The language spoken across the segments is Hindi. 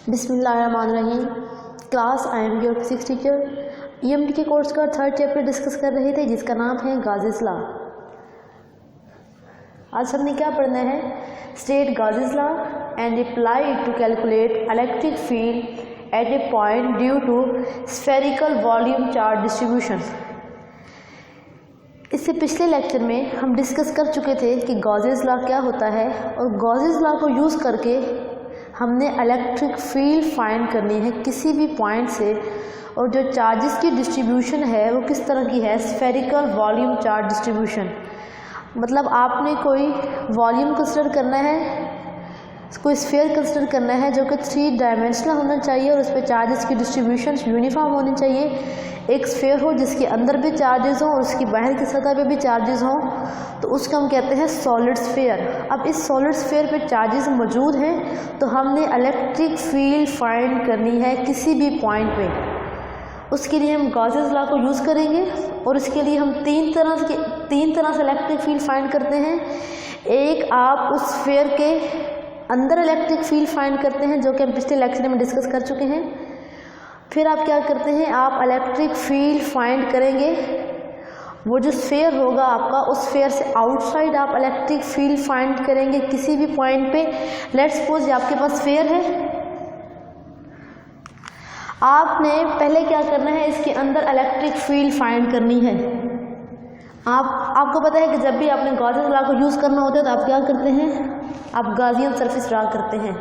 बिस्मिल्लाहिर्रहमानिर्रहीम। Class I am your physics teacher. EMT के कोर्स का थर्ड चैप्टर डिस्कस कर रहे थे जिसका नाम है गाज़ीज़ लॉ। आज हमने क्या पढ़ना है? State Gauss's law and apply it to calculate electric field at a point due to spherical volume charge distribution. इससे पिछले लेक्चर में हम डिस्कस कर चुके थे कि गाज़ीज़ लॉ क्या होता है और गाज़ीज़ लॉ को यूज़ करके हमने इलेक्ट्रिक फील्ड फाइंड करनी है किसी भी पॉइंट से, और जो चार्जेस की डिस्ट्रीब्यूशन है वो किस तरह की है? Spherical volume charge distribution. मतलब आपने कोई वॉल्यूम कंसिडर करना है, कोई स्फीयर कंसिडर करना है जो कि 3 डायमेंशनल होना चाहिए और उस पर चार्जेस की डिस्ट्रीब्यूशन यूनिफॉर्म होनी चाहिए। एक स्फीयर हो जिसके अंदर भी चार्जेस हों और उसकी बाहर की सतह पे भी चार्जेस हों, तो उसको हम कहते हैं सॉलिड स्फीयर। अब इस सॉलिड स्फीयर पे चार्जेस मौजूद हैं तो हमने इलेक्ट्रिक फील्ड फाइंड करनी है किसी भी पॉइंट पे। उसके लिए हम गाज़ीज़ लॉ को यूज़ करेंगे और इसके लिए हम तीन तरह से इलेक्ट्रिक फील्ड फाइंड करते हैं। एक, आप उस स्फीयर के अंदर इलेक्ट्रिक फील्ड फाइंड करते हैं जो कि हम पिछले लेक्चर में डिस्कस कर चुके हैं। फिर आप क्या करते हैं? आप इलेक्ट्रिक फील्ड फाइंड करेंगे, वो जो स्फीयर होगा आपका, उस स्फीयर से आउटसाइड आप इलेक्ट्रिक फील्ड फाइंड करेंगे किसी भी पॉइंट पे। लेट्स सपोज आपके पास स्फीयर है, आपने पहले क्या करना है? इसके अंदर इलेक्ट्रिक फील्ड फाइंड करनी है। आपको पता है कि जब भी आपने गाज़ीज़ लॉ को यूज़ करना होता है तो आप क्या करते हैं? आप गाज़ियन सरफेस ड्रा करते हैं।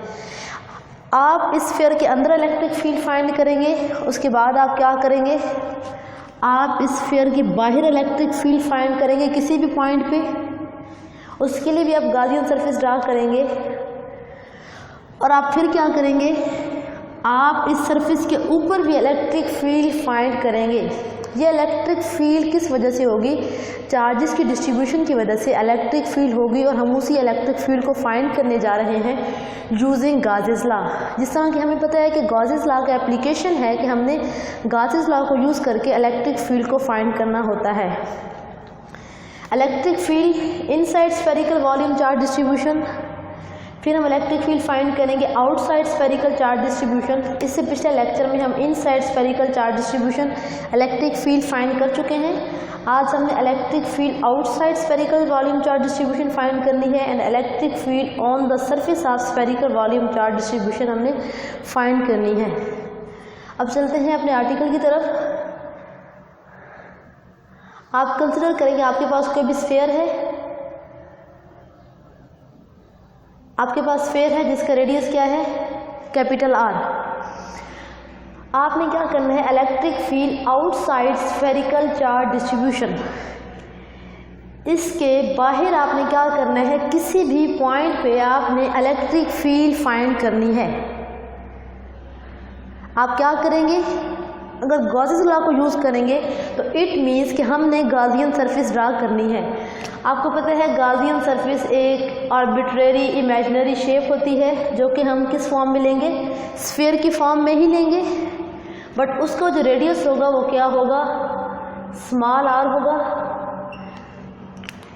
आप इस स्फीयर के अंदर इलेक्ट्रिक फील्ड फाइंड करेंगे, उसके बाद आप क्या करेंगे? आप इस स्फीयर के बाहर इलेक्ट्रिक फील्ड फाइंड करेंगे किसी भी पॉइंट पे। उसके लिए भी आप गाज़ियन सरफेस ड्रा करेंगे और आप फिर क्या करेंगे? आप इस सरफेस के ऊपर भी इलेक्ट्रिक फील्ड फाइंड करेंगे। ये इलेक्ट्रिक फील्ड किस वजह से होगी? चार्जेस की डिस्ट्रीब्यूशन की वजह से इलेक्ट्रिक फील्ड होगी और हम उसी इलेक्ट्रिक फील्ड को फाइंड करने जा रहे हैं यूजिंग गाज़ीज़ लॉ। जिस तरह कि हमें पता है कि गाज़ीज़ लॉ का एप्लीकेशन है कि हमने गाज़ीज़ लॉ को यूज़ करके इलेक्ट्रिक फील्ड को फाइंड करना होता है। Electric field inside spherical volume charge distribution. फिर हम इलेक्ट्रिक फील्ड फाइंड करेंगे आउटसाइड स्फेरिकल चार्ज डिस्ट्रीब्यूशन। इससे पिछले लेक्चर में हम inside spherical charge distribution electric field find कर चुके हैं। आज हमने electric field outside spherical volume charge distribution find करनी है and electric field on the surface of spherical volume charge distribution हमने फाइंड करनी है। अब चलते हैं अपने आर्टिकल की तरफ। आप कंसिडर करेंगे आपके पास कोई भी स्फीयर है, आपके पास स्फीयर है जिसका रेडियस क्या है? Capital R. आपने क्या करना है? Electric field outside spherical charge distribution, इसके बाहर आपने क्या करना है? किसी भी पॉइंट पे आपने इलेक्ट्रिक फील्ड फाइंड करनी है। आप क्या करेंगे? अगर गाज़ीज़ लॉ को यूज़ करेंगे तो इट मीन्स कि हमने गाज़ियन सरफेस ड्रा करनी है। आपको पता है गाज़ियन सरफेस एक आर्बिट्रेरी इमेजिनरी शेप होती है जो कि हम किस फॉर्म में लेंगे? स्फीयर की फॉर्म में ही लेंगे, बट उसका जो रेडियस होगा वो क्या होगा? स्मॉल आर होगा।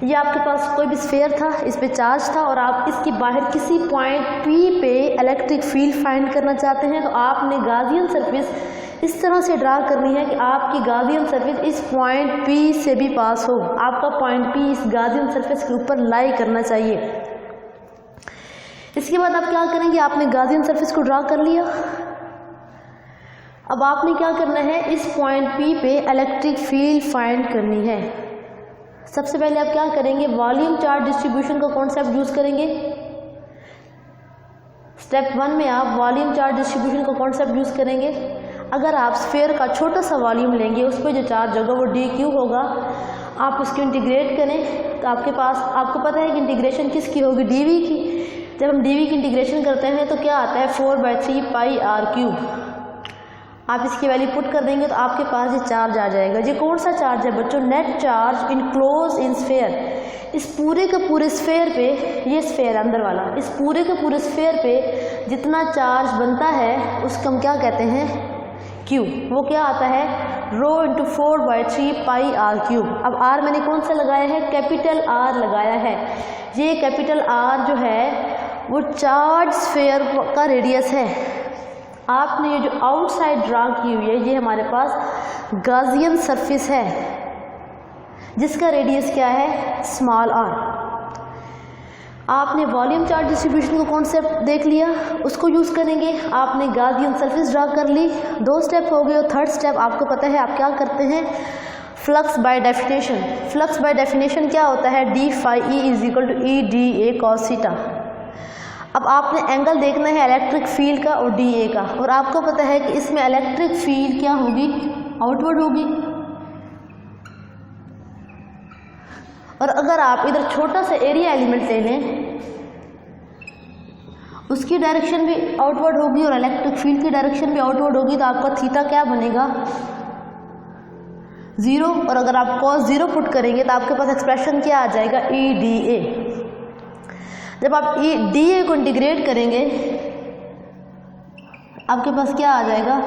ये आपके पास कोई भी स्फीयर था, इस पे चार्ज था और आप इसके बाहर किसी पॉइंट पी पे इलेक्ट्रिक फील्ड फाइंड करना चाहते हैं, तो आपने गाज़ियन सरफेस इस तरह से ड्रा करनी है कि आपकी गाज़ियन सरफेस इस पॉइंट पी से भी पास हो। आपका पॉइंट पी इस गाज़ियन सरफेस के ऊपर लाई करना चाहिए। इसके बाद आप क्या करेंगे? आपने गाज़ियन सरफेस को ड्रा कर लिया। अब आपने क्या करना है? इस पॉइंट पी पे इलेक्ट्रिक फील्ड फाइंड करनी है। सबसे पहले आप क्या करेंगे? वॉल्यूम चार्ज डिस्ट्रीब्यूशन का कॉन्सेप्ट यूज करेंगे। स्टेप 1 में आप वॉल्यूम चार्ज डिस्ट्रीब्यूशन का कॉन्सेप्ट यूज करेंगे। अगर आप स्फीयर का छोटा सा वॉल्यूम लेंगे, उस पर जो चार्ज होगा वो dq होगा। आप उसको इंटीग्रेट करें तो आपके पास, आपको पता है कि इंटीग्रेशन किसकी होगी? dv की। जब हम dv की इंटीग्रेशन करते हैं तो क्या आता है? 4/3 पाई r3। आप इसकी वैल्यू पुट कर देंगे तो आपके पास ये चार्ज आ जाएगा। ये कौन सा चार्ज है बच्चों? Net charge enclose in sphere. इस पूरे के पूरे स्फीयर पे, ये स्फीयर अंदर वाला, इस पूरे के पूरे स्फीयर पे जितना चार्ज बनता है उसको हम क्या कहते हैं? Q। वो क्या आता है? रो इंटू 4/3 पाई r3। अब r मैंने कौन सा लगाया है? कैपिटल R लगाया है। ये कैपिटल R जो है वो चार्ज स्फीयर का रेडियस है। आपने ये जो आउटसाइड ड्रा की हुई है ये हमारे पास गॉसियन सरफेस है जिसका रेडियस क्या है, स्मॉल आर। आपने वॉल्यूम चार्ज डिस्ट्रीब्यूशन का कॉन्सेप्ट देख लिया, उसको यूज़ करेंगे। आपने गॉसियन सरफेस ड्रा कर ली, 2 स्टेप हो गए। और थर्ड स्टेप आपको पता है आप क्या करते हैं, flux by definition. Flux by definition क्या होता है, D phi E is equal to E D A cos theta. अब आपने एंगल देखना है इलेक्ट्रिक फील्ड का और डी ए का, और आपको पता है कि इसमें इलेक्ट्रिक फील्ड क्या होगी, आउटवर्ड होगी। और अगर आप इधर छोटा सा एरिया एलिमेंट ले लें, उसकी डायरेक्शन भी आउटवर्ड होगी और इलेक्ट्रिक फील्ड की डायरेक्शन भी आउटवर्ड होगी, तो आपका थीटा क्या बनेगा, 0। और अगर आप cos 0 पुट करेंगे तो आपके पास एक्सप्रेशन क्या आ जाएगा, ई डी ए। जब आप ई डी ए को इंटीग्रेट करेंगे आपके पास क्या आ जाएगा,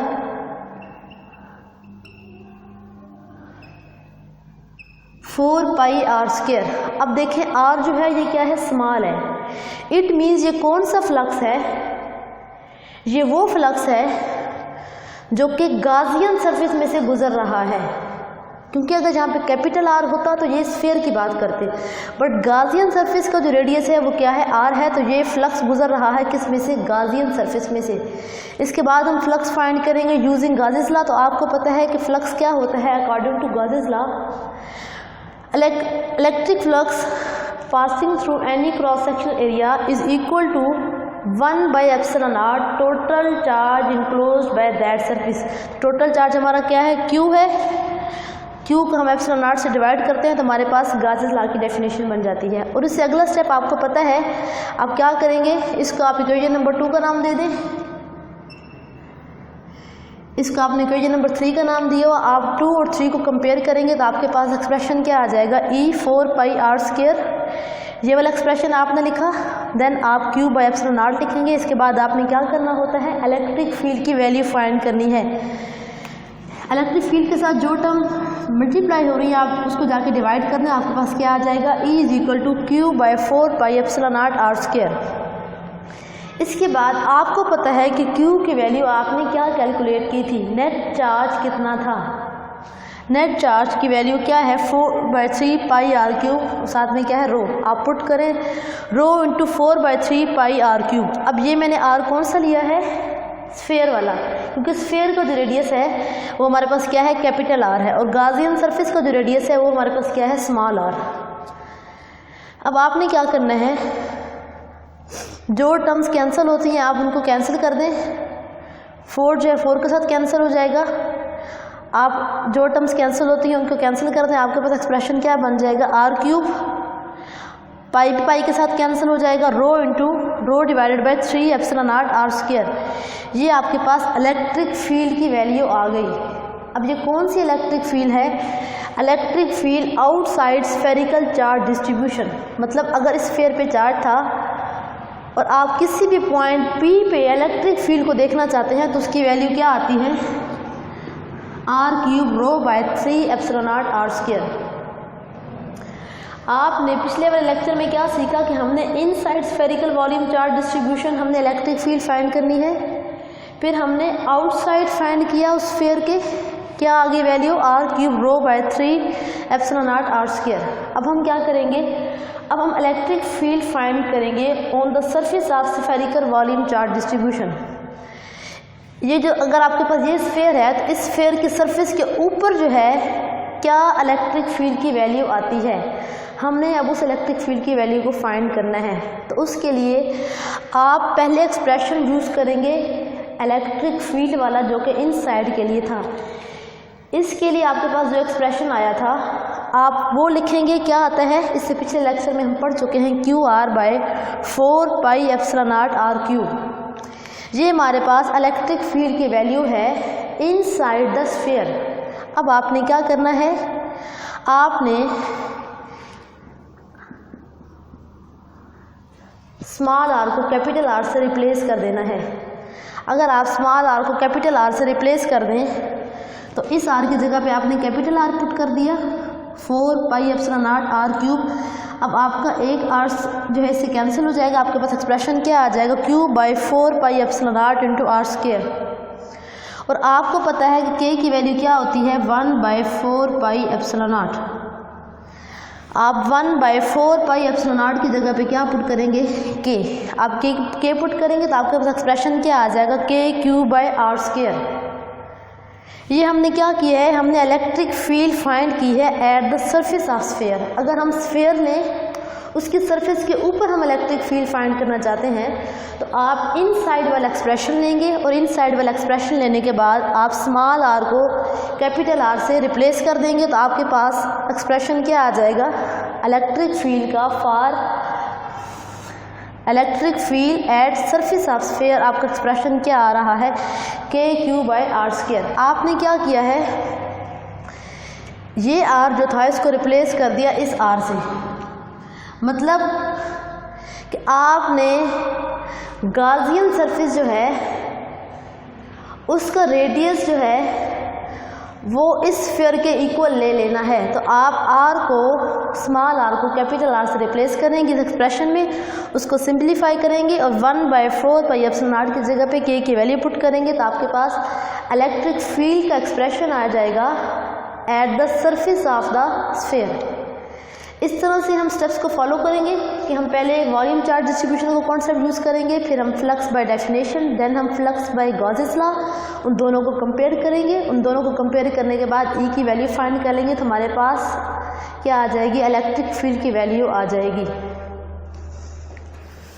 फोर पाई आर स्क्वायर। अब देखें आर जो है ये क्या है, स्मॉल है। इट मीन्स ये कौन सा फ्लक्स है, ये वो फ्लक्स है जो कि गॉसियन सरफेस में से गुजर रहा है। क्योंकि अगर यहाँ पे कैपिटल आर होता तो ये स्फीयर की बात करते, बट गॉसियन सरफेस का जो रेडियस है वो क्या है, आर है। तो ये फ्लक्स गुजर रहा है किस में से, गॉसियन सरफेस में से। इसके बाद हम फ्लक्स फाइंड करेंगे यूजिंग गॉसियस लॉ। तो आपको पता है कि फ्लक्स क्या होता है according to Gauss's law, electric flux passing through any cross sectional area is equal to 1/ε0 total charge enclosed by that surface. Total charge हमारा क्या है, Q है। Q को हम ε0 से डिवाइड करते हैं तो हमारे पास गॉसियस लॉ की डेफिनेशन बन जाती है। और इससे अगला स्टेप आपको पता है, आप क्या करेंगे, इसको आप इक्वेशन नंबर 2 का नाम दे दें, इसको आपने इक्वेशन नंबर 3 का नाम दिया। आप 2 और 3 को कंपेयर करेंगे तो आपके पास एक्सप्रेशन क्या आ जाएगा, ई 4 पाई आर स्क्वायर। ये वाला एक्सप्रेशन आपने लिखा, देन आप Q/ε0 लिखेंगे। इसके बाद आपने क्या करना होता है, इलेक्ट्रिक फील्ड की वैल्यू फाइंड करनी है। इलेक्ट्रिक फील्ड के साथ जो टर्म मल्टीप्लाई हो रही है आप उसको जाके डिवाइड करना है, आपके पास क्या आ जाएगा, E is equal to Q/4 पाई/ε0 आर स्क्वायर। इसके बाद आपको पता है कि Q की वैल्यू आपने क्या कैलकुलेट की थी, नेट चार्ज कितना था। नेट चार्ज की वैल्यू क्या है, 4/3 पाई आर क्यूब, साथ में क्या है रो। आप पुट करें rho into 4/3 pi are cube. अब ये मैंने आर कौन सा लिया है, स्फेयर वाला, क्योंकि स्फेयर का जो रेडियस है वो हमारे पास क्या है, कैपिटल आर है। और गॉसियन सरफेस का जो रेडियस है वो हमारे पास क्या है, स्मॉल आर। अब आपने क्या करना है, जो टर्म्स कैंसिल होती हैं आप उनको कैंसिल कर दें। 4 जो है 4 के साथ कैंसिल हो जाएगा। आप जो टर्म्स कैंसिल होती हैं उनको कैंसिल कर दें, आपके पास एक्सप्रेशन क्या बन जाएगा, आर क्यूब। पाई पाई के साथ कैंसिल हो जाएगा, rho into rho divided by 3/ε0 r square. ये आपके पास इलेक्ट्रिक फील्ड की वैल्यू आ गई। अब ये कौन सी इलेक्ट्रिक फील्ड है, electric field outside spherical charge distribution. मतलब अगर इस स्फीयर पे चार्ज था और आप किसी भी पॉइंट P पे इलेक्ट्रिक फील्ड को देखना चाहते हैं तो उसकी वैल्यू क्या आती है, r cube rho by 3/ε0 r square. आपने पिछले वाले लेक्चर में क्या सीखा कि हमने inside spherical volume charge distribution, हमने इलेक्ट्रिक फील्ड फाइंड करनी है। फिर हमने आउटसाइड फाइंड किया उस स्फीयर के, क्या आ गई value, r cube rho by 3/ε0 r square. अब हम क्या करेंगे, अब हम इलेक्ट्रिक फील्ड फाइंड करेंगे on the surface of spherical volume charge distribution. ये जो अगर आपके पास ये स्फीयर है तो इस स्फीयर के सरफेस के ऊपर जो है क्या इलेक्ट्रिक फील्ड की वैल्यू आती है, हमने अब उस इलेक्ट्रिक फील्ड की वैल्यू को फाइंड करना है। तो उसके लिए आप पहले एक्सप्रेशन यूज़ करेंगे इलेक्ट्रिक फील्ड वाला जो कि इनसाइड के लिए था। इसके लिए आपके पास जो एक्सप्रेशन आया था आप वो लिखेंगे, क्या आता है, इससे पिछले लेक्चर में हम पढ़ चुके हैं, QR/4 पाई/ε0 आर क्यूब। ये हमारे पास इलेक्ट्रिक फील्ड की वैल्यू है इनसाइड द स्फीयर। अब आपने क्या करना है, आपने स्मॉल आर को कैपिटल आर से रिप्लेस कर देना है। अगर आप स्मॉल आर को कैपिटल आर से रिप्लेस कर दें तो इस आर की जगह पे आपने कैपिटल आर पुट कर दिया, 4 पाई/ε0 आर क्यूब। अब आपका एक आर जो है इससे कैंसिल हो जाएगा, आपके पास एक्सप्रेशन क्या आ जाएगा, Q/4 पाई/ε0 इंटू आर स्क्वायर। और आपको पता है कि के की वैल्यू क्या होती है 1/4 पाई एप्सिलॉन नॉट। आप 1/4 पाई एप्सिलॉन नॉट की जगह पे क्या पुट करेंगे के। आप के पुट करेंगे तो आपके पास एक्सप्रेशन क्या आ जाएगा KQ/r²। ये हमने क्या किया है, हमने इलेक्ट्रिक फील्ड फाइंड की है at the surface of sphere. अगर हम स्फीयर लें उसकी सरफेस के ऊपर हम इलेक्ट्रिक फील्ड फाइंड करना चाहते हैं तो आप इन साइड वाला एक्सप्रेशन लेंगे और इन साइड वाला एक्सप्रेशन लेने के बाद आप स्मॉल आर को कैपिटल आर से रिप्लेस कर देंगे तो आपके पास एक्सप्रेशन क्या आ जाएगा, इलेक्ट्रिक फील्ड का for electric field at surface of sphere. आपका एक्सप्रेशन क्या आ रहा है KQ/r²। आपने क्या किया है, ये आर जो था इसको रिप्लेस कर दिया इस आर से, मतलब कि आपने गॉसियन सरफेस जो है उसका रेडियस जो है वो इस स्फीयर के इक्वल ले लेना है। तो आप आर को स्मॉल आर को कैपिटल आर से रिप्लेस करेंगे इस एक्सप्रेशन में, उसको सिंप्लीफाई करेंगे और 1/4 पाई एप्सिलॉन नॉट की जगह पे के की वैल्यू पुट करेंगे तो आपके पास इलेक्ट्रिक फील्ड का एक्सप्रेशन आ जाएगा at the surface of the sphere. इस तरह से हम स्टेप्स को फॉलो करेंगे कि हम पहले वॉल्यूम चार्ज डिस्ट्रीब्यूशन को कॉन्सेप्ट यूज़ करेंगे, फिर हम फ्लक्स बाय डेफिनेशन, देन हम फ्लक्स बाय गॉसेस लॉ, उन दोनों को कंपेयर करेंगे। उन दोनों को कंपेयर करने के बाद ई की वैल्यू फाइंड कर लेंगे तो हमारे पास क्या आ जाएगी, इलेक्ट्रिक फील्ड की वैल्यू आ जाएगी।